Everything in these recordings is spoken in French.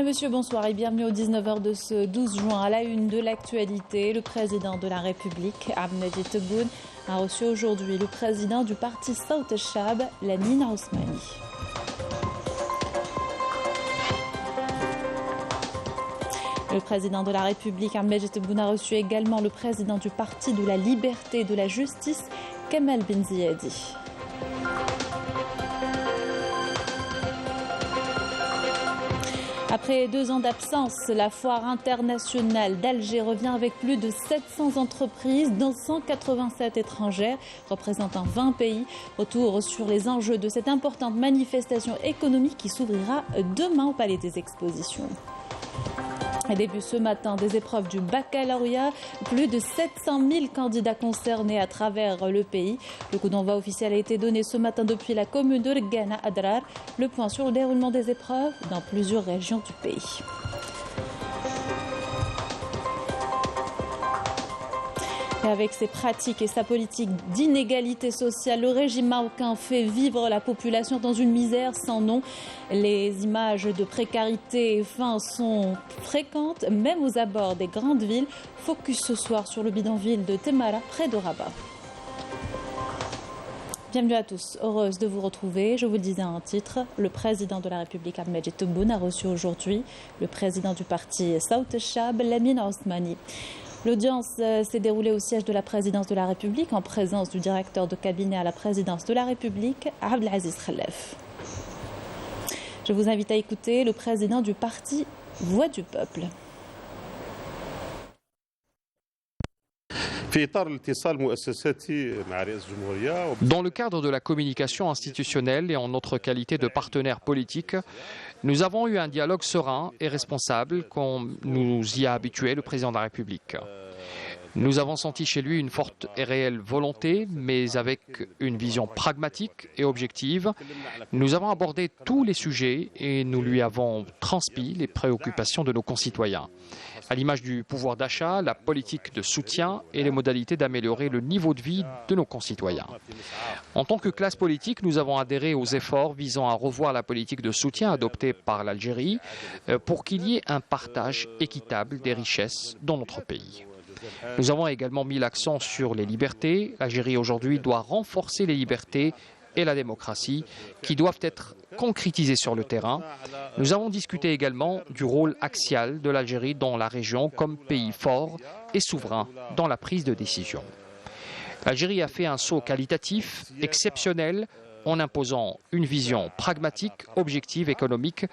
Mesdames et messieurs, bonsoir et bienvenue aux 19h de ce 12 juin. À la une de l'actualité, le président de la République, Abdelmadjid Tebboune, a reçu aujourd'hui le président du parti Sawt al-Shab, Lamine Ousmani. Le président de la République, Abdelmadjid Tebboune, a reçu également le président du parti de la Liberté et de la Justice, Kamel Benziadi. Après 2 ans d'absence, la foire internationale d'Alger revient avec plus de 700 entreprises, dont 187 étrangères, représentant 20 pays. Retour sur les enjeux de cette importante manifestation économique qui s'ouvrira demain au Palais des Expositions. Et début ce matin des épreuves du baccalauréat, plus de 700 000 candidats concernés à travers le pays. Le coup d'envoi officiel a été donné ce matin depuis la commune de Ghana Adrar. Le point sur le déroulement des épreuves dans plusieurs régions du pays. Et avec ses pratiques et sa politique d'inégalité sociale, le régime marocain fait vivre la population dans une misère sans nom. Les images de précarité et faim sont fréquentes, même aux abords des grandes villes. Focus ce soir sur le bidonville de Temara, près de Rabat. Bienvenue à tous, heureuse de vous retrouver. Je vous le disais en titre, le président de la République, Abdelmadjid Tebboune, a reçu aujourd'hui le président du parti Sawt al-Shab, Lamine Ousmani. L'audience s'est déroulée au siège de la présidence de la République en présence du directeur de cabinet à la présidence de la République, Abdelaziz Khelef. Je vous invite à écouter le président du parti Voix du Peuple. Dans le cadre de la communication institutionnelle et en notre qualité de partenaire politique, nous avons eu un dialogue serein et responsable comme nous y a habitué le président de la République. Nous avons senti chez lui une forte et réelle volonté, mais avec une vision pragmatique et objective. Nous avons abordé tous les sujets et nous lui avons transmis les préoccupations de nos concitoyens. À l'image du pouvoir d'achat, la politique de soutien et les modalités d'améliorer le niveau de vie de nos concitoyens. En tant que classe politique, nous avons adhéré aux efforts visant à revoir la politique de soutien adoptée par l'Algérie pour qu'il y ait un partage équitable des richesses dans notre pays. Nous avons également mis l'accent sur les libertés. L'Algérie aujourd'hui doit renforcer les libertés et la démocratie qui doivent être concrétisées sur le terrain. Nous avons discuté également du rôle axial de l'Algérie dans la région comme pays fort et souverain dans la prise de décision. L'Algérie a fait un saut qualitatif exceptionnel en imposant une vision pragmatique, objective, économique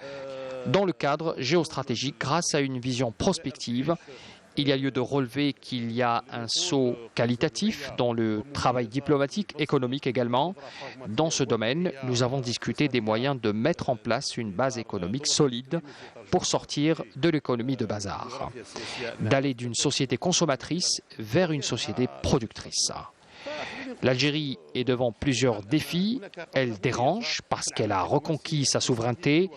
dans le cadre géostratégique grâce à une vision prospective. Il y a lieu de relever qu'il y a un saut qualitatif dans le travail diplomatique, économique également. Dans ce domaine, nous avons discuté des moyens de mettre en place une base économique solide pour sortir de l'économie de bazar, d'aller d'une société consommatrice vers une société productrice. L'Algérie est devant plusieurs défis. Elle dérange parce qu'elle a reconquis sa souveraineté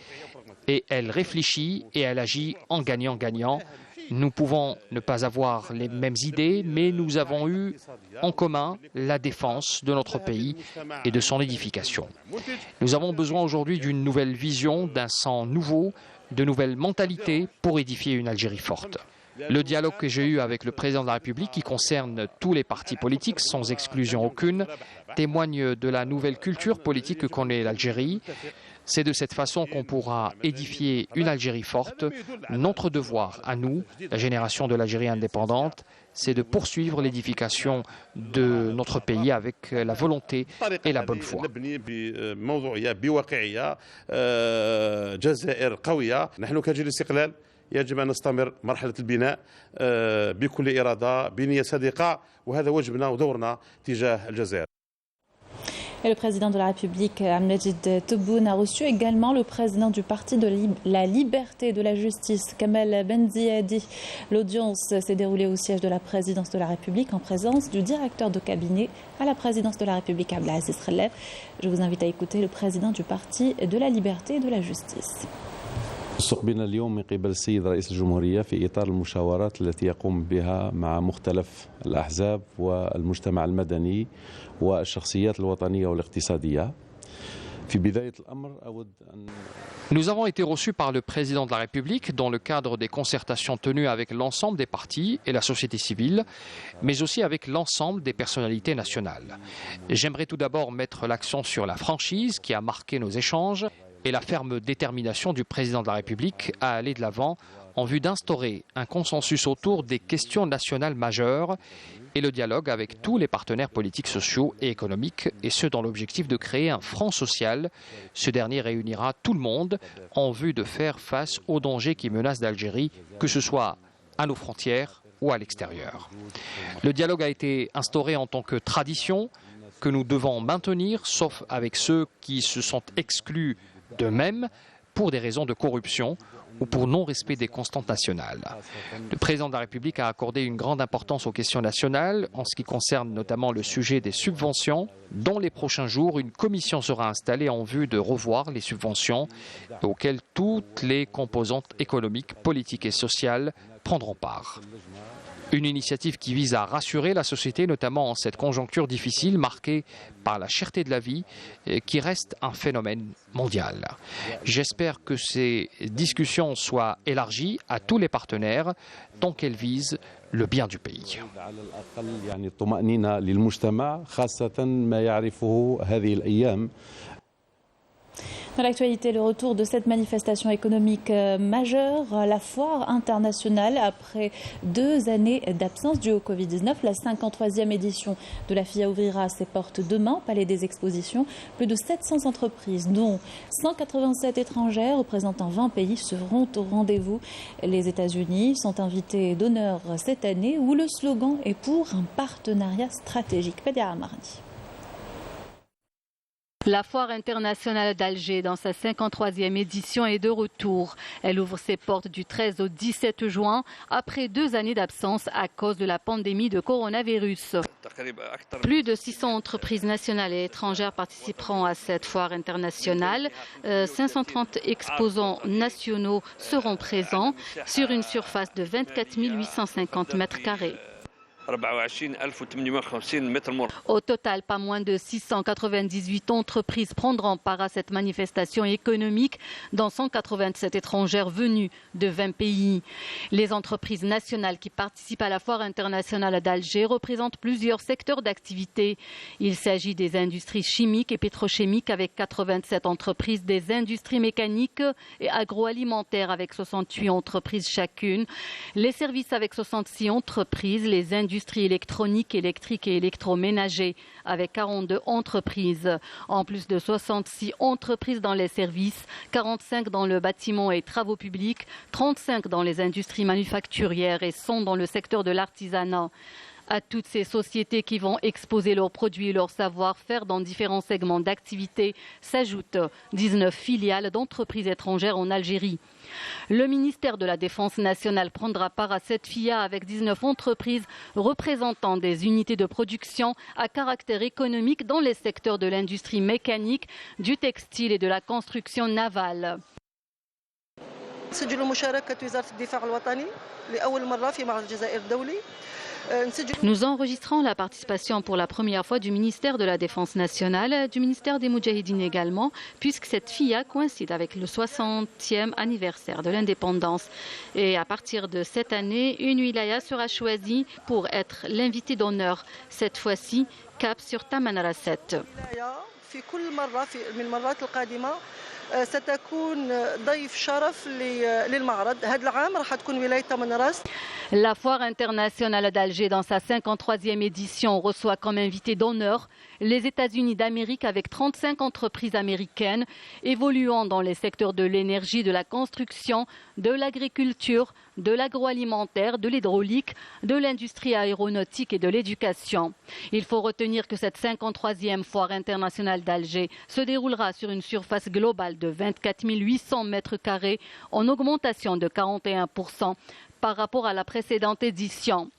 et elle réfléchit et elle agit en gagnant-gagnant. Nous pouvons ne pas avoir les mêmes idées, mais nous avons eu en commun la défense de notre pays et de son édification. Nous avons besoin aujourd'hui d'une nouvelle vision, d'un sang nouveau, de nouvelles mentalités pour édifier une Algérie forte. Le dialogue que j'ai eu avec le président de la République, qui concerne tous les partis politiques, sans exclusion aucune, témoigne de la nouvelle culture politique que connaît l'Algérie. C'est de cette façon qu'on pourra édifier une Algérie forte. Notre devoir à nous, la génération de l'Algérie indépendante, c'est de poursuivre l'édification de notre pays avec la volonté et la bonne foi. يجب أن نستمر مرحلة البناء بكل إرادة بنية صادقة وهذا واجبنا ودورنا تجاه الجزائر. Et le président de la République, Abdelmadjid Tebboune, a reçu également le président du parti de la Liberté et de la Justice, Kamel Benziadi. L'audience s'est déroulée au siège de la présidence de la République en présence du directeur de cabinet à la présidence de la République, Abdelaziz Khelef. Je vous invite à écouter le président du parti de la Liberté et de la Justice. استقبلنا اليوم من قبل السيد رئيس الجمهورية في إطار المشاورات التي يقوم بها مع مختلف الأحزاب والمجتمع المدني والشخصيات الوطنية والاقتصادية. Nous avons été reçus par le président de la République dans le cadre des concertations tenues avec l'ensemble des partis et la société civile, mais aussi avec l'ensemble des personnalités nationales. J'aimerais tout d'abord mettre l'accent sur la franchise qui a marqué nos échanges et la ferme détermination du président de la République à aller de l'avant en vue d'instaurer un consensus autour des questions nationales majeures et le dialogue avec tous les partenaires politiques, sociaux et économiques, et ce dans l'objectif de créer un front social. Ce dernier réunira tout le monde en vue de faire face aux dangers qui menacent l'Algérie, que ce soit à nos frontières ou à l'extérieur. Le dialogue a été instauré en tant que tradition que nous devons maintenir, sauf avec ceux qui se sont exclus d'eux-mêmes pour des raisons de corruption ou pour non-respect des constantes nationales. Le président de la République a accordé une grande importance aux questions nationales, en ce qui concerne notamment le sujet des subventions. Dans les prochains jours, une commission sera installée en vue de revoir les subventions auxquelles toutes les composantes économiques, politiques et sociales prendront part. Une initiative qui vise à rassurer la société, notamment en cette conjoncture difficile marquée par la cherté de la vie, qui reste un phénomène mondial. J'espère que ces discussions soient élargies à tous les partenaires, tant qu'elles visent le bien du pays. Dans l'actualité, le retour de cette manifestation économique majeure, la foire internationale, après 2 années d'absence due au Covid-19. La 53e édition de la FIA ouvrira ses portes demain au Palais des Expositions. Plus de 700 entreprises, dont 187 étrangères représentant 20 pays, seront au rendez-vous. Les États-Unis sont invités d'honneur cette année, où le slogan est pour un partenariat stratégique. Pedia Mardi. La foire internationale d'Alger, dans sa 53e édition, est de retour. Elle ouvre ses portes du 13 au 17 juin, après 2 années d'absence à cause de la pandémie de coronavirus. Plus de 600 entreprises nationales et étrangères participeront à cette foire internationale. 530 exposants nationaux seront présents sur une surface de 24 850 mètres carrés. Au total, pas moins de 698 entreprises prendront part à cette manifestation économique, dont 187 étrangères venues de 20 pays. Les entreprises nationales qui participent à la foire internationale d'Alger représentent plusieurs secteurs d'activité. Il s'agit des industries chimiques et pétrochimiques avec 87 entreprises, des industries mécaniques et agroalimentaires avec 68 entreprises chacune, les services avec 66 entreprises, les industries électroniques, électriques et électroménagers avec 42 entreprises. En plus de 66 entreprises dans les services, 45 dans le bâtiment et travaux publics, 35 dans les industries manufacturières et 100 dans le secteur de l'artisanat. À toutes ces sociétés qui vont exposer leurs produits et leur savoir-faire dans différents segments d'activité s'ajoutent 19 filiales d'entreprises étrangères en Algérie. Le ministère de la Défense nationale prendra part à cette FIA avec 19 entreprises représentant des unités de production à caractère économique dans les secteurs de l'industrie mécanique, du textile et de la construction navale. Nous enregistrons la participation pour la première fois du ministère de la Défense nationale, du ministère des Moudjahidines également, puisque cette FIA coïncide avec le 60e anniversaire de l'indépendance. Et à partir de cette année, une wilaya sera choisie pour être l'invité d'honneur. Cette fois-ci, cap sur Tamanrasset. La foire internationale d'Alger, dans sa 53e édition, reçoit comme invité d'honneur les États-Unis d'Amérique avec 35 entreprises américaines évoluant dans les secteurs de l'énergie, de la construction, de l'agriculture, de l'agroalimentaire, de l'hydraulique, de l'industrie aéronautique et de l'éducation. Il faut retenir que cette 53e foire internationale d'Alger se déroulera sur une surface globale de 24 800 mètres carrés, en augmentation de 41% par rapport à la précédente édition.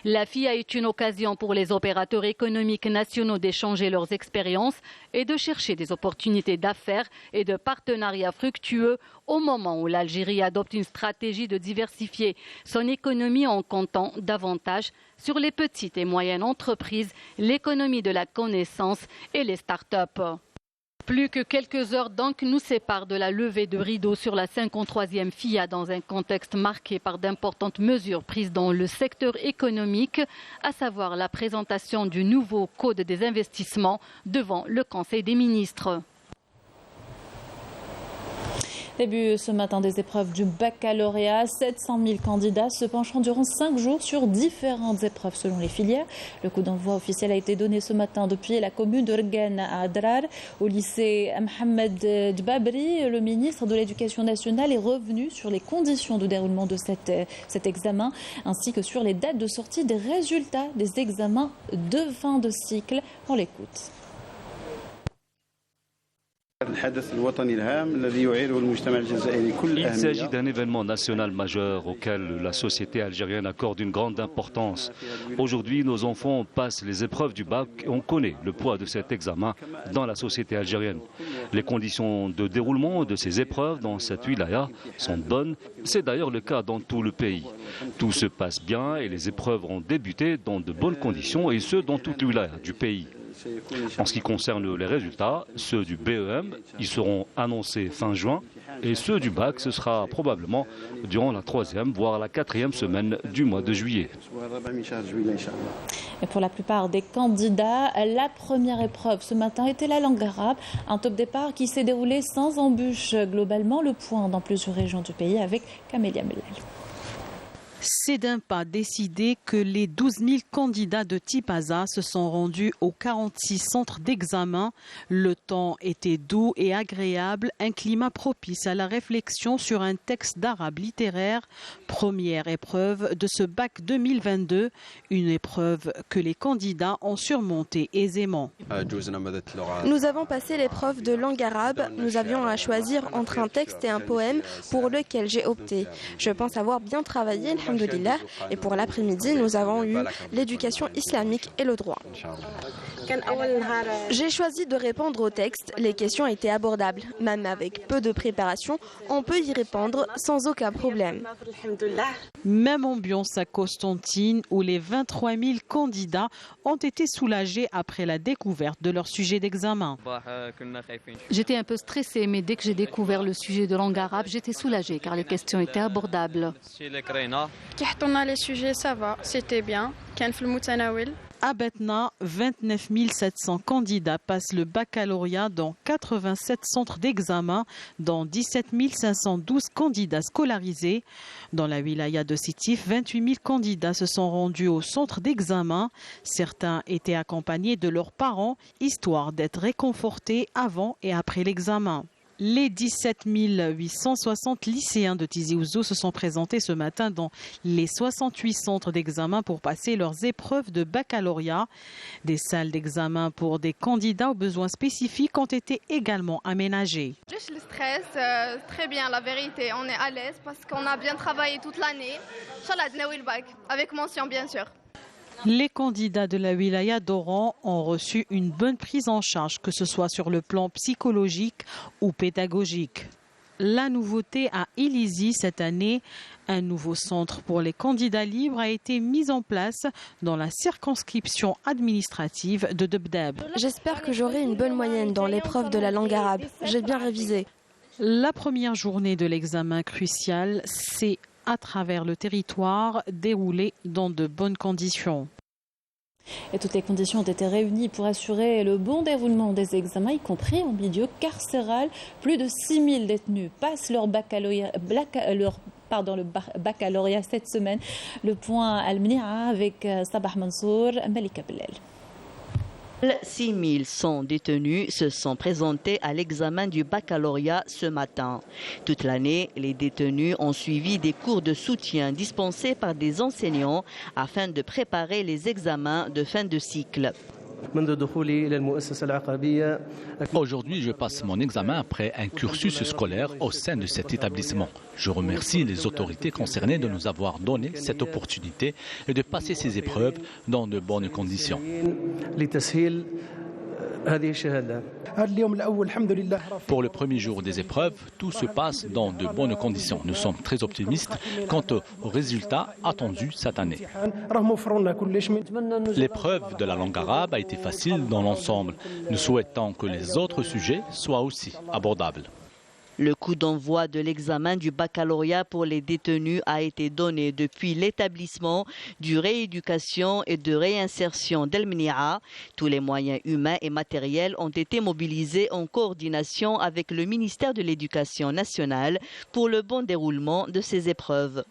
La FIA est une occasion pour les opérateurs économiques nationaux d'échanger leurs expériences et de chercher des opportunités d'affaires et de partenariats fructueux au moment où l'Algérie adopte une stratégie de diversifier son économie en comptant davantage sur les petites et moyennes entreprises, l'économie de la connaissance et les start-up. Plus que quelques heures donc nous séparent de la levée de rideau sur la 53e FIA dans un contexte marqué par d'importantes mesures prises dans le secteur économique, à savoir la présentation du nouveau Code des investissements devant le Conseil des ministres. Début ce matin des épreuves du baccalauréat. 700 000 candidats se pencheront durant 5 jours sur différentes épreuves selon les filières. Le coup d'envoi officiel a été donné ce matin depuis la commune de Rgan à Adrar. Au lycée Mohamed Dbabri, le ministre de l'Éducation nationale est revenu sur les conditions de déroulement de cet examen ainsi que sur les dates de sortie des résultats des examens de fin de cycle. On l'écoute. Il s'agit d'un événement national majeur auquel la société algérienne accorde une grande importance. Aujourd'hui, nos enfants passent les épreuves du bac et on connaît le poids de cet examen dans la société algérienne. Les conditions de déroulement de ces épreuves dans cette wilaya sont bonnes. C'est d'ailleurs le cas dans tout le pays. Tout se passe bien et les épreuves ont débuté dans de bonnes conditions et ce dans toute wilaya du pays. En ce qui concerne les résultats, ceux du BEM, ils seront annoncés fin juin et ceux du bac, ce sera probablement durant la 3e, voire la 4e semaine du mois de juillet. Et pour la plupart des candidats, la première épreuve ce matin était la langue arabe, un top départ qui s'est déroulé sans embûche. Globalement, le point dans plusieurs régions du pays avec Camélia Mellal. C'est d'un pas décidé que les 12 000 candidats de Tipaza se sont rendus aux 46 centres d'examen. Le temps était doux et agréable, un climat propice à la réflexion sur un texte d'arabe littéraire. Première épreuve de ce bac 2022, une épreuve que les candidats ont surmontée aisément. Nous avons passé l'épreuve de langue arabe. Nous avions à choisir entre un texte et un poème pour lequel j'ai opté. Je pense avoir bien travaillé, alhamdoulilah. Et pour l'après-midi, nous avons eu l'éducation islamique et le droit. J'ai choisi de répondre au texte. Les questions étaient abordables. Même avec peu de préparation, on peut y répondre sans aucun problème. Même ambiance à Constantine où les 23 000 candidats ont été soulagés après la découverte de leur sujet d'examen. J'étais un peu stressée, mais dès que j'ai découvert le sujet de langue arabe, j'étais soulagée car les questions étaient abordables. Les sujets, ça va, c'était bien. À Betna, 29 700 candidats passent le baccalauréat dans 87 centres d'examen, dont 17 512 candidats scolarisés. Dans la wilaya de Sétif, 28 000 candidats se sont rendus au centre d'examen. Certains étaient accompagnés de leurs parents, histoire d'être réconfortés avant et après l'examen. Les 17 860 lycéens de Tizi Ouzou se sont présentés ce matin dans les 68 centres d'examen pour passer leurs épreuves de baccalauréat. Des salles d'examen pour des candidats aux besoins spécifiques ont été également aménagées. Juste le stress, très bien la vérité, on est à l'aise parce qu'on a bien travaillé toute l'année. Inch'Allah, dnaoui le bac, avec mention bien sûr. Les candidats de la wilaya d'Oran ont reçu une bonne prise en charge, que ce soit sur le plan psychologique ou pédagogique. La nouveauté à Ilizi cette année, un nouveau centre pour les candidats libres a été mis en place dans la circonscription administrative de Debdeb. J'espère que j'aurai une bonne moyenne dans l'épreuve de la langue arabe. J'ai bien révisé. La première journée de l'examen crucial, c'est à travers le territoire, déroulé dans de bonnes conditions. Et toutes les conditions ont été réunies pour assurer le bon déroulement des examens, y compris en milieu carcéral. Plus de 6 000 détenus passent leur baccalauréat cette semaine. Le point Al-Mnia avec Sabah Mansour, Malika Bellel. 6 100 détenus se sont présentés à l'examen du baccalauréat ce matin. Toute l'année, les détenus ont suivi des cours de soutien dispensés par des enseignants afin de préparer les examens de fin de cycle. Aujourd'hui, je passe mon examen après un cursus scolaire au sein de cet établissement. Je remercie les autorités concernées de nous avoir donné cette opportunité et de passer ces épreuves dans de bonnes conditions. Pour le premier jour des épreuves, tout se passe dans de bonnes conditions. Nous sommes très optimistes quant aux résultats attendus cette année. L'épreuve de la langue arabe a été facile dans l'ensemble. Nous souhaitons que les autres sujets soient aussi abordables. Le coup d'envoi de l'examen du baccalauréat pour les détenus a été donné depuis l'établissement du rééducation et de réinsertion d'El Mnia. Tous les moyens humains et matériels ont été mobilisés en coordination avec le ministère de l'Éducation nationale pour le bon déroulement de ces épreuves.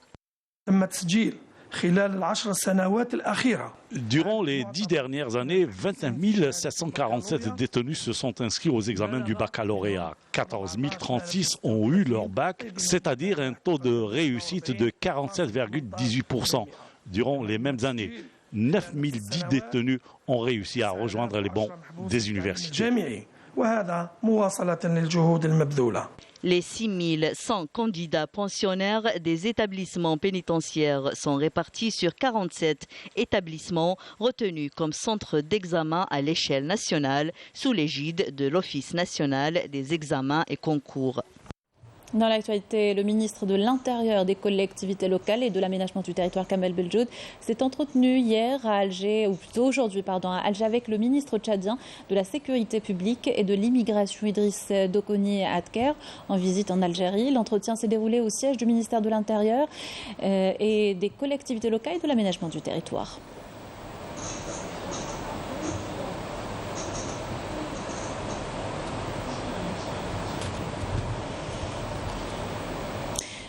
Durant les 10 dernières années, 29 747 détenus se sont inscrits aux examens du baccalauréat. 14 036 ont eu leur bac, c'est-à-dire un taux de réussite de 47,18%. Durant les mêmes années, 9 010 détenus ont réussi à rejoindre les bancs des universités. Les 6100 candidats pensionnaires des établissements pénitentiaires sont répartis sur 47 établissements retenus comme centres d'examen à l'échelle nationale sous l'égide de l'Office national des examens et concours. Dans l'actualité, le ministre de l'Intérieur, des collectivités locales et de l'aménagement du territoire, Kamel Beldjoud, s'est entretenu hier à Alger, ou plutôt aujourd'hui, à Alger, avec le ministre tchadien de la Sécurité publique et de l'immigration, Idriss Dokoni Adker, en visite en Algérie. L'entretien s'est déroulé au siège du ministère de l'Intérieur et des collectivités locales et de l'aménagement du territoire.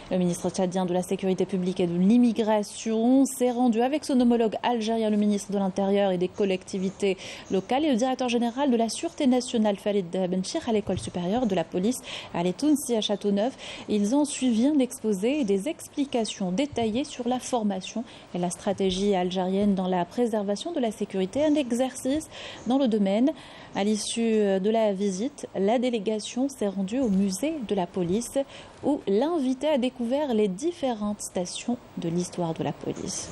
Le ministre tchadien de la Sécurité publique et de l'immigration s'est rendu avec son homologue algérien, le ministre de l'Intérieur et des collectivités locales, et le directeur général de la Sûreté nationale, Farid Benchir, à l'école supérieure de la police à Tounsi à Châteauneuf. Ils ont suivi un exposé et des explications détaillées sur la formation et la stratégie algérienne dans la préservation de la sécurité, un exercice dans le domaine. À l'issue de la visite, la délégation s'est rendue au musée de la police où l'invité a découvert les différentes stations de l'histoire de la police.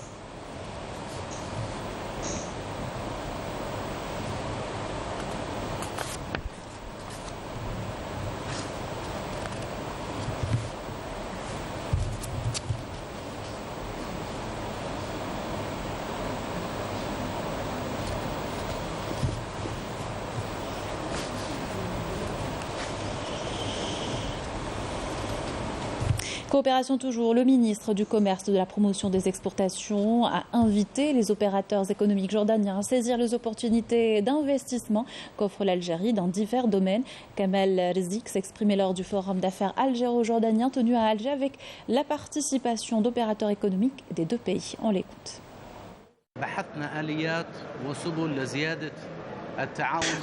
Coopération toujours, le ministre du Commerce et de la Promotion des Exportations a invité les opérateurs économiques jordaniens à saisir les opportunités d'investissement qu'offre l'Algérie dans divers domaines. Kamel Rizik s'exprimait lors du forum d'affaires algéro-jordanien tenu à Alger avec la participation d'opérateurs économiques des deux pays. On l'écoute.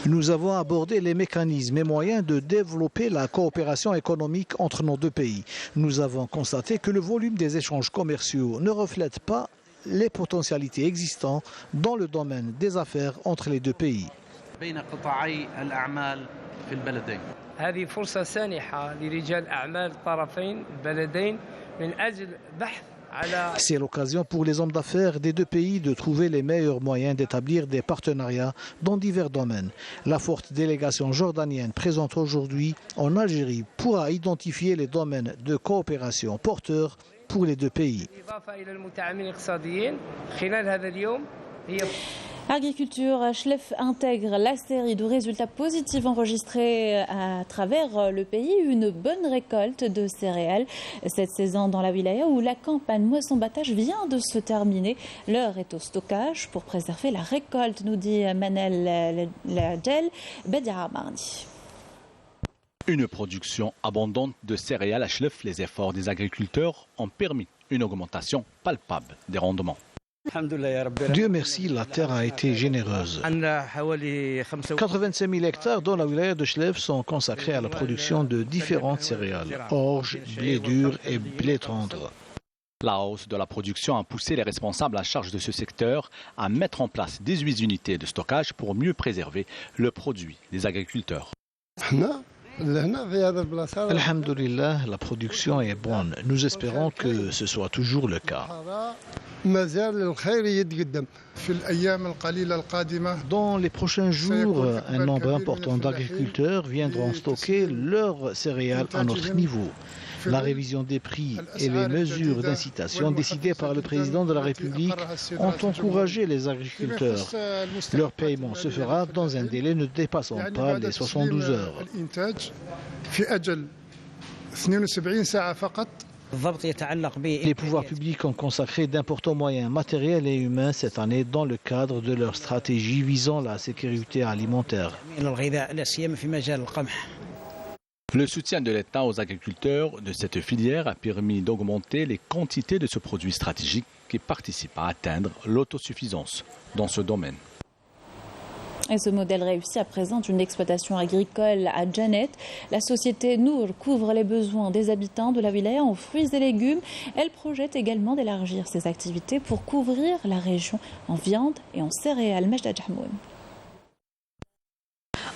Nous avons abordé les mécanismes et moyens de développer la coopération économique entre nos deux pays. Nous avons constaté que le volume des échanges commerciaux ne reflète pas les potentialités existantes dans le domaine des affaires entre les deux pays. C'est l'occasion pour les hommes d'affaires des deux pays de trouver les meilleurs moyens d'établir des partenariats dans divers domaines. La forte délégation jordanienne présente aujourd'hui en Algérie pourra identifier les domaines de coopération porteurs pour les deux pays. Agriculture, Chlef intègre la série de résultats positifs enregistrés à travers le pays. Une bonne récolte de céréales cette saison dans la wilaya où la campagne moisson-battage vient de se terminer. L'heure est au stockage pour préserver la récolte, nous dit Manel Ladjel, Bedia mardi. Une production abondante de céréales à Chlef, les efforts des agriculteurs ont permis une augmentation palpable des rendements. Dieu merci, la terre a été généreuse. 85 000 hectares dans la wilaya de Chlef sont consacrés à la production de différentes céréales, orge, blé dur et blé tendre. La hausse de la production a poussé les responsables en charge de ce secteur à mettre en place 18 unités de stockage pour mieux préserver le produit des agriculteurs. Alhamdulillah, la production est bonne. Nous espérons que ce soit toujours le cas. Dans les prochains jours, un nombre important d'agriculteurs viendront stocker leurs céréales à notre niveau. La révision des prix et les mesures d'incitation décidées par le président de la République ont encouragé les agriculteurs. Leur paiement se fera dans un délai ne dépassant pas les 72 heures. Les pouvoirs publics ont consacré d'importants moyens matériels et humains cette année dans le cadre de leur stratégie visant la sécurité alimentaire. Le soutien de l'État aux agriculteurs de cette filière a permis d'augmenter les quantités de ce produit stratégique qui participe à atteindre l'autosuffisance dans ce domaine. Et ce modèle réussi à présent une exploitation agricole à Janet. La société Nour couvre les besoins des habitants de la wilaya en fruits et légumes. Elle projette également d'élargir ses activités pour couvrir la région en viande et en céréales. Majda Jahmoun.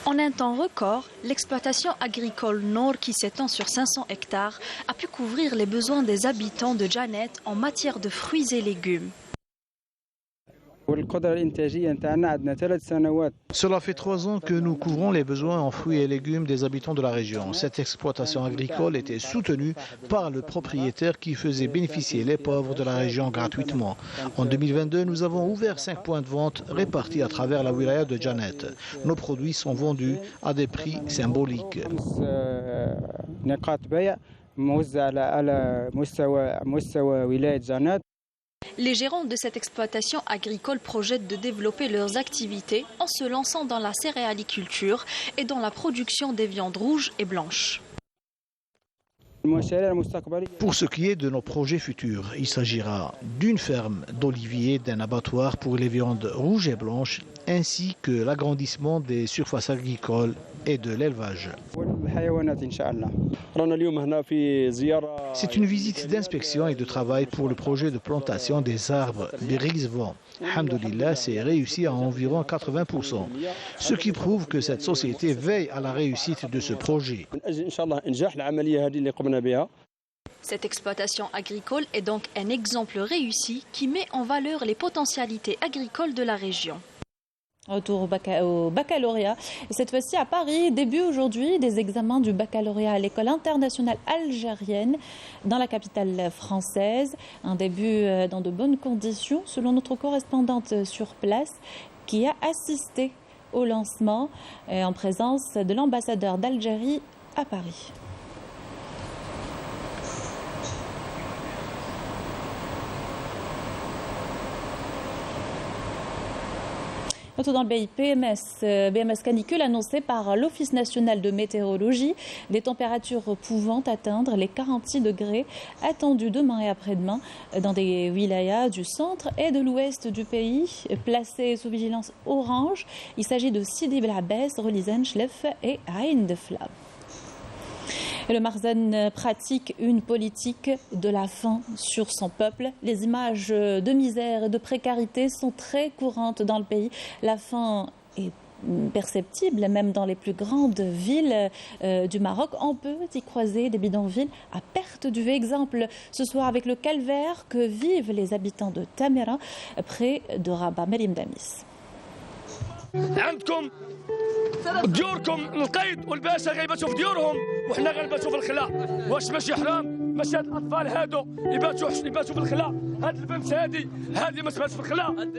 En un temps record, l'exploitation agricole Nour, qui s'étend sur 500 hectares, a pu couvrir les besoins des habitants de Janet en matière de fruits et légumes. Cela fait 3 ans que nous couvrons les besoins en fruits et légumes des habitants de la région. Cette exploitation agricole était soutenue par le propriétaire qui faisait bénéficier les pauvres de la région gratuitement. En 2022, nous avons ouvert 5 points de vente répartis à travers la wilaya de Janet. Nos produits sont vendus à des prix symboliques. Les gérants de cette exploitation agricole projettent de développer leurs activités en se lançant dans la céréaliculture et dans la production des viandes rouges et blanches. Pour ce qui est de nos projets futurs, il s'agira d'une ferme d'oliviers, d'un abattoir pour les viandes rouges et blanches, ainsi que l'agrandissement des surfaces agricoles et de l'élevage. C'est une visite d'inspection et de travail pour le projet de plantation des arbres Birizvan. Alhamdulillah, c'est réussi à environ 80%, ce qui prouve que cette société veille à la réussite de ce projet. Cette exploitation agricole est donc un exemple réussi qui met en valeur les potentialités agricoles de la région. Retour au baccalauréat. Et cette fois-ci à Paris, début aujourd'hui des examens du baccalauréat à l'école internationale algérienne dans la capitale française. Un début dans de bonnes conditions selon notre correspondante sur place qui a assisté au lancement en présence de l'ambassadeur d'Algérie à Paris. Retour dans le pays, BMS canicule annoncé par l'Office national de météorologie. Des températures pouvant atteindre les 46 degrés attendues demain et après-demain dans des wilayas du centre et de l'ouest du pays, placés sous vigilance orange. Il s'agit de Sidi Bel Abbès, Relizan, Chlef et Ain de Flab. Et le Marzane pratique une politique de la faim sur son peuple. Les images de misère et de précarité sont très courantes dans le pays. La faim est perceptible, même dans les plus grandes villes du Maroc. On peut y croiser des bidonvilles à perte de vue. Exemple ce soir avec le calvaire que vivent les habitants de Tamera, près de Rabat. Merim Damis. ديوركم القيد والباشا غيباتوا في ديورهم وحنا غنباتوا في الخلا واش ماشي حرام ماشي هاد الاطفال هادو يباتوا في الخلا هاد البنت هادي ما تباتش في الخلا.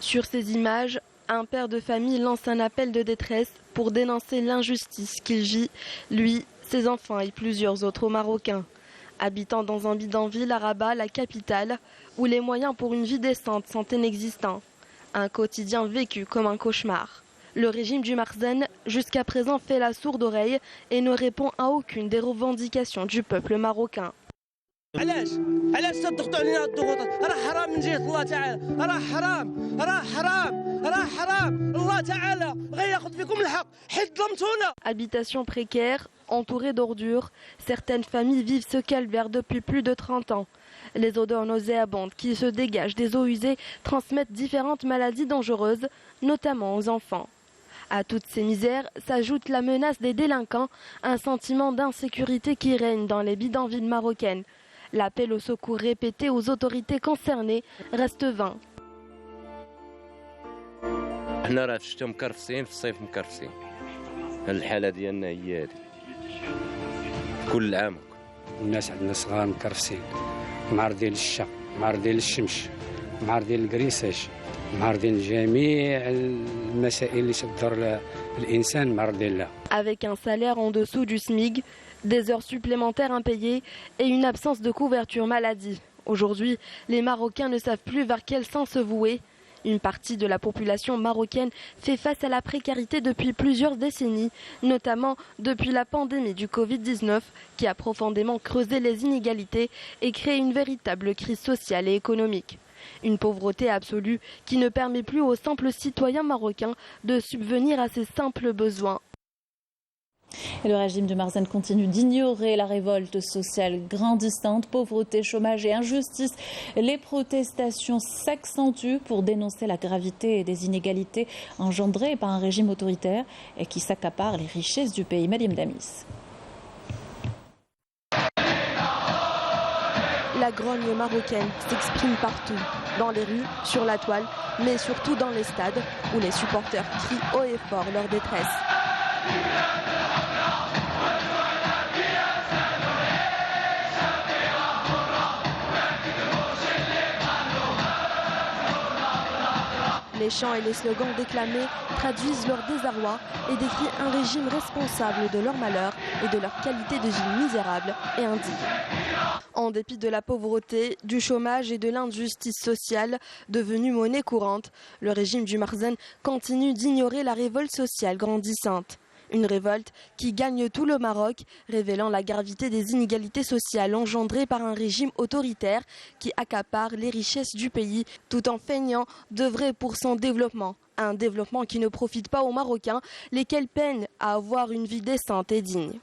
Sur ces images, un père de famille lance un appel de détresse pour dénoncer l'injustice qu'il vit, lui, ses enfants et plusieurs autres Marocains. Habitant dans un bidonville à Rabat, la capitale, où les moyens pour une vie décente sont inexistants. Un quotidien vécu comme un cauchemar. Le régime du Marzane, jusqu'à présent, fait la sourde oreille et ne répond à aucune des revendications du peuple marocain. علاش تضغطوا علينا الضغوطات راه حرام من جهه الله تعالى راه حرام الله تعالى غياخذ فيكم الحق حيت ظلمتونا. Habitation précaire, entourée d'ordures, certaines familles vivent ce calvaire depuis plus de 30 ans. Les odeurs nauséabondes qui se dégagent des eaux usées transmettent différentes maladies dangereuses, notamment aux enfants. À toutes ces misères s'ajoute la menace des délinquants, un sentiment d'insécurité qui règne dans les bidonvilles marocaines. L'appel au secours répété aux autorités concernées reste vain. احنا راه في الشتاء مكرفسين في الصيف مكرفسين. الحاله ديالنا هي هذه. كل عام الناس عندنا صغار مكرفسين. معرضين للشق، معرضين للشمس، معرضين للكريساج، معرضين لجميع المسائل اللي تضر الانسان معرضين لها. Avec un salaire en dessous du SMIC, des heures supplémentaires impayées et une absence de couverture maladie. Aujourd'hui, les Marocains ne savent plus vers quel sens se vouer. Une partie de la population marocaine fait face à la précarité depuis plusieurs décennies, notamment depuis la pandémie du Covid-19 qui a profondément creusé les inégalités et créé une véritable crise sociale et économique. Une pauvreté absolue qui ne permet plus aux simples citoyens marocains de subvenir à ses simples besoins. Et le régime du Marzen continue d'ignorer la révolte sociale grandissante, pauvreté, chômage et injustice. Les protestations s'accentuent pour dénoncer la gravité des inégalités engendrées par un régime autoritaire et qui s'accapare les richesses du pays. Madim Damis. La grogne marocaine s'exprime partout, dans les rues, sur la toile, mais surtout dans les stades où les supporters crient haut et fort leur détresse. Les chants et les slogans déclamés traduisent leur désarroi et décrient un régime responsable de leur malheur et de leur qualité de vie misérable et indigne. En dépit de la pauvreté, du chômage et de l'injustice sociale devenue monnaie courante, le régime du Marzen continue d'ignorer la révolte sociale grandissante. Une révolte qui gagne tout le Maroc, révélant la gravité des inégalités sociales engendrées par un régime autoritaire qui accapare les richesses du pays tout en feignant d'œuvrer pour son développement. Un développement qui ne profite pas aux Marocains, lesquels peinent à avoir une vie décente et digne.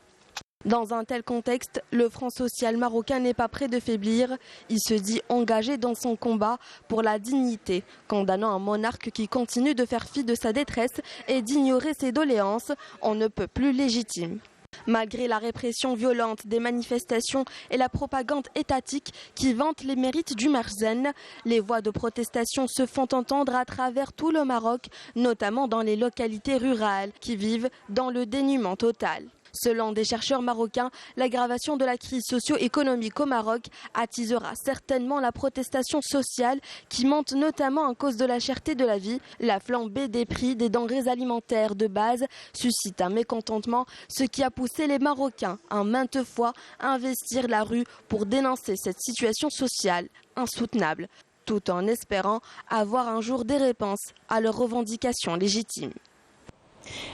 Dans un tel contexte, le Front social marocain n'est pas prêt de faiblir. Il se dit engagé dans son combat pour la dignité, condamnant un monarque qui continue de faire fi de sa détresse et d'ignorer ses doléances, on ne peut plus légitime. Malgré la répression violente des manifestations et la propagande étatique qui vante les mérites du Marzen, les voix de protestation se font entendre à travers tout le Maroc, notamment dans les localités rurales qui vivent dans le dénuement total. Selon des chercheurs marocains, l'aggravation de la crise socio-économique au Maroc attisera certainement la protestation sociale qui monte notamment à cause de la cherté de la vie. La flambée des prix des denrées alimentaires de base suscite un mécontentement, ce qui a poussé les Marocains à maintes fois investir la rue pour dénoncer cette situation sociale insoutenable, tout en espérant avoir un jour des réponses à leurs revendications légitimes.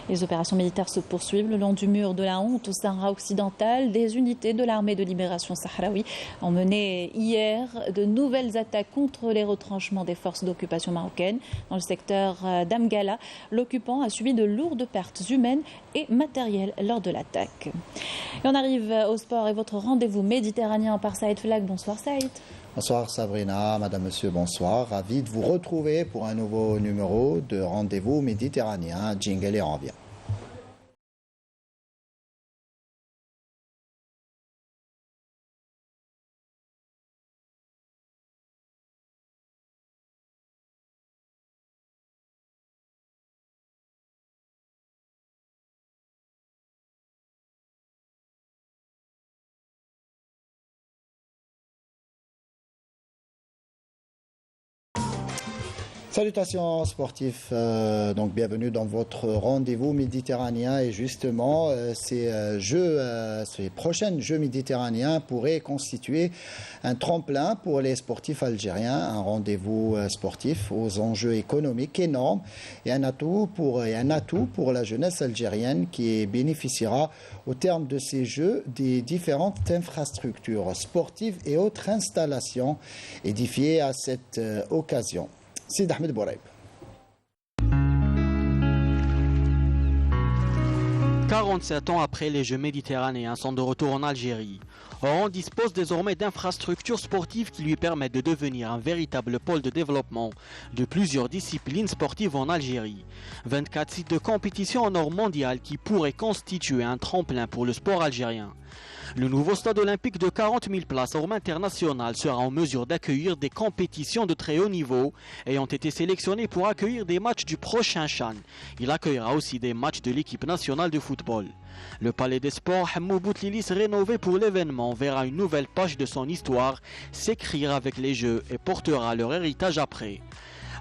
Les opérations militaires se poursuivent le long du mur de la honte au Sahara occidental. Des unités de l'armée de libération sahraoui ont mené hier de nouvelles attaques contre les retranchements des forces d'occupation marocaines. Dans le secteur d'Amgala, l'occupant a subi de lourdes pertes humaines et matérielles lors de l'attaque. Et on arrive au sport et votre rendez-vous méditerranéen par Saïd Flag. Bonsoir Saïd. Bonsoir Sabrina, madame, monsieur, bonsoir. Ravi de vous retrouver pour un nouveau numéro de Rendez-vous méditerranéen. Jingle et on revient. Salutations sportifs, donc bienvenue dans votre rendez-vous méditerranéen et justement ces prochains Jeux méditerranéens pourraient constituer un tremplin pour les sportifs algériens, un rendez-vous sportif aux enjeux économiques énormes et un atout pour la jeunesse algérienne qui bénéficiera au terme de ces Jeux des différentes infrastructures sportives et autres installations édifiées à cette occasion. سيد أحمد بورايب. 47 ans après, les Jeux méditerranéens sont de retour en Algérie. Oran dispose désormais d'infrastructures sportives qui lui permettent de devenir un véritable pôle de développement de plusieurs disciplines sportives en Algérie. 24 sites de compétition en ordre mondial qui pourraient constituer un tremplin pour le sport algérien. Le nouveau stade olympique de 40 000 places hors international sera en mesure d'accueillir des compétitions de très haut niveau ayant été sélectionnées pour accueillir des matchs du prochain CHAN. Il accueillera aussi des matchs de l'équipe nationale de football. Le palais des sports Hamou Boutlilis, rénové pour l'événement, verra une nouvelle page de son histoire s'écrire avec les Jeux et portera leur héritage après.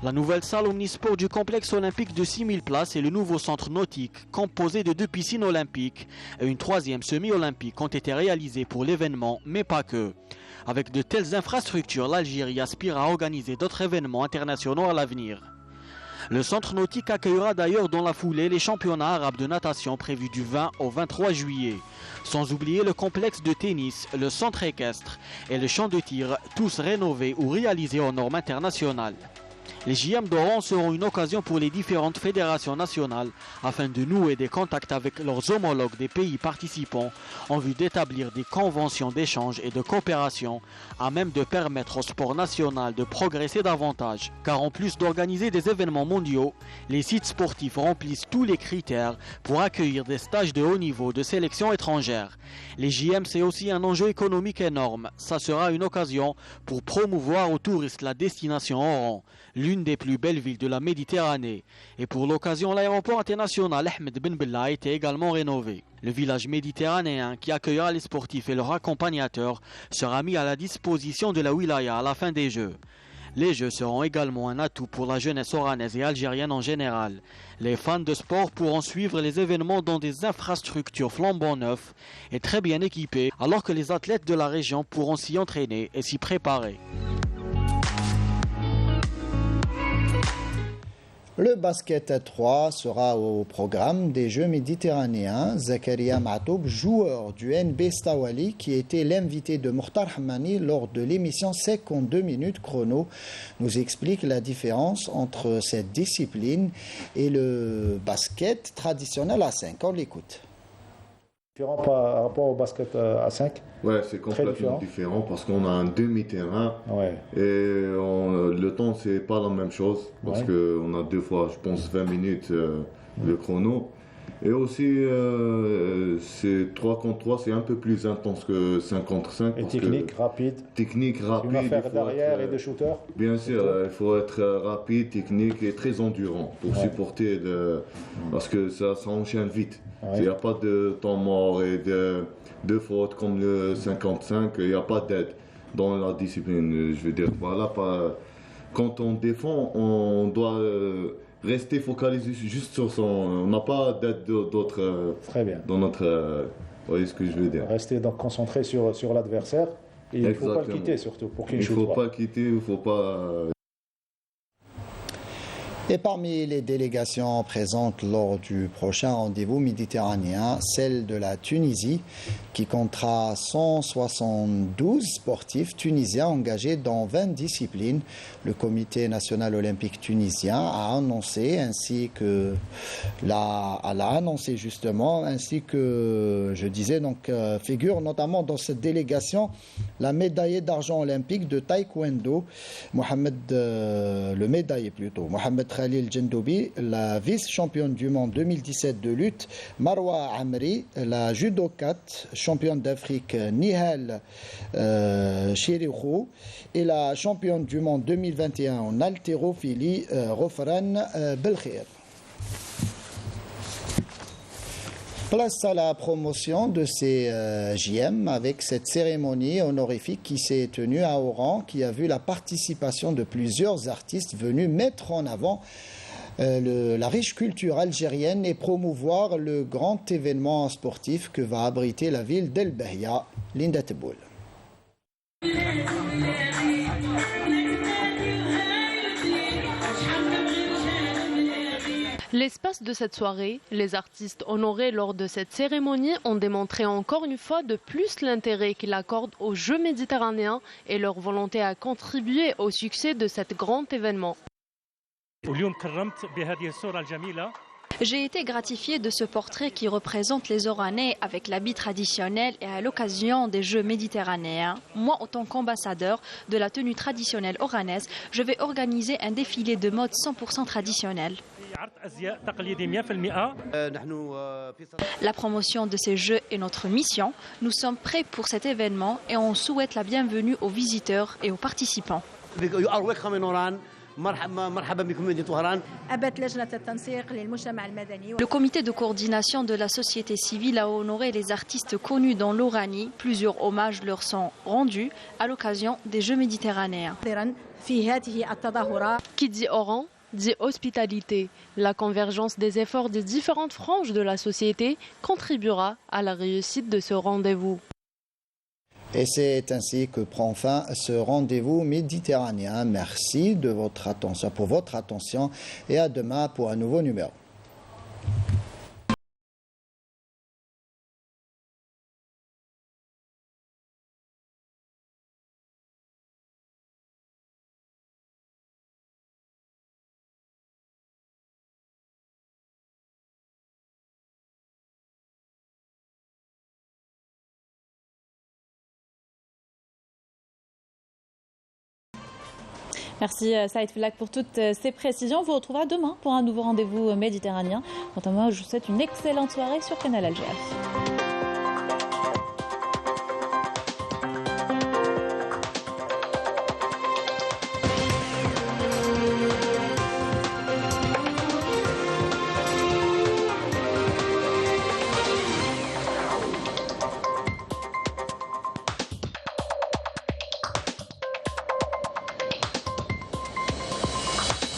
La nouvelle salle omnisport du complexe olympique de 6 000 places et le nouveau centre nautique composé de 2 piscines olympiques et une 3e semi-olympique ont été réalisés pour l'événement, mais pas que. Avec de telles infrastructures, l'Algérie aspire à organiser d'autres événements internationaux à l'avenir. Le centre nautique accueillera d'ailleurs dans la foulée les championnats arabes de natation prévus du 20 au 23 juillet. Sans oublier le complexe de tennis, le centre équestre et le champ de tir, tous rénovés ou réalisés aux normes internationales. Les JM d'Oran seront une occasion pour les différentes fédérations nationales afin de nouer des contacts avec leurs homologues des pays participants en vue d'établir des conventions d'échange et de coopération à même de permettre au sport national de progresser davantage. Car en plus d'organiser des événements mondiaux, les sites sportifs remplissent tous les critères pour accueillir des stages de haut niveau de sélection étrangère. Les JM, c'est aussi un enjeu économique énorme. Ça sera une occasion pour promouvoir aux touristes la destination Oran, l'une des plus belles villes de la Méditerranée. Et pour l'occasion, l'aéroport international Ahmed Ben Bella a été également rénové. Le village méditerranéen qui accueillera les sportifs et leurs accompagnateurs sera mis à la disposition de la wilaya à la fin des Jeux. Les Jeux seront également un atout pour la jeunesse oranaise et algérienne en général. Les fans de sport pourront suivre les événements dans des infrastructures flambant neuves et très bien équipées, alors que les athlètes de la région pourront s'y entraîner et s'y préparer. Le basket à 3 sera au programme des Jeux méditerranéens. Zakaria Matoub, joueur du NB Stawali, qui était l'invité de Mokhtar Hammani lors de l'émission 52 minutes chrono, nous explique la différence entre cette discipline et le basket traditionnel à 5. On l'écoute. Différent par rapport au basket à 5 ? Ouais, c'est complètement différent parce qu'on a un demi-terrain et le temps, c'est pas la même chose parce qu'on a 2 fois, je pense, 20 minutes le chrono. Et aussi, c'est 3 contre 3, c'est un peu plus intense que 5 contre 5. Et technique rapide. Technique rapide. Une affaire d'arrière et de shooter. Bien sûr, il faut être rapide, technique et très endurant pour supporter, parce que ça enchaîne vite. Il n'y a pas de temps mort et de fautes comme le 55, il n'y a pas d'aide dans la discipline. Je veux dire, voilà, quand on défend, on doit rester focalisé juste sur son. On n'a pas d'aide d'autres. Très bien. Dans notre. Vous voyez ce que je veux dire. Rester donc concentré sur l'adversaire. Et il ne faut pas le quitter surtout pour qu'il shoot. Il ne faut pas le quitter, il ne faut pas. Et parmi les délégations présentes lors du prochain rendez-vous méditerranéen, celle de la Tunisie, qui comptera 172 sportifs tunisiens engagés dans 20 disciplines. Le Comité national olympique tunisien a annoncé, ainsi que je disais, donc figure notamment dans cette délégation la médaillée d'argent olympique de taekwondo, Mohamed Khalil Djendoubi, la vice-championne du monde 2017 de lutte, Marwa Amri, la judokate, championne d'Afrique Nihal Chirikhou, et la championne du monde 2021 en haltérophilie, Rofran Belkhir. Place à la promotion de ces JM avec cette cérémonie honorifique qui s'est tenue à Oran, qui a vu la participation de plusieurs artistes venus mettre en avant la riche culture algérienne et promouvoir le grand événement sportif que va abriter la ville d'El Bahia, Linda Teboul. L'espace de cette soirée, les artistes honorés lors de cette cérémonie ont démontré encore une fois de plus l'intérêt qu'ils accordent aux Jeux méditerranéens et leur volonté à contribuer au succès de cet grand événement. J'ai été gratifiée de ce portrait qui représente les Oranais avec l'habit traditionnel et à l'occasion des Jeux méditerranéens. Moi, en tant qu'ambassadeur de la tenue traditionnelle oranaise, je vais organiser un défilé de mode 100% traditionnel. La promotion de ces Jeux est notre mission. Nous sommes prêts pour cet événement et on souhaite la bienvenue aux visiteurs et aux participants. Le comité de coordination de la société civile a honoré les artistes connus dans l'Oranie. Plusieurs hommages leur sont rendus à l'occasion des Jeux méditerranéens. Qui dit Oran dit hospitalité. La convergence des efforts des différentes franges de la société contribuera à la réussite de ce rendez-vous. Et c'est ainsi que prend fin ce rendez-vous méditerranéen. Merci de votre attention et à demain pour un nouveau numéro. Merci Saïd Flak pour toutes ces précisions. On vous retrouvera demain pour un nouveau rendez-vous méditerranéen. Quant à moi, je vous souhaite une excellente soirée sur Canal Algérie.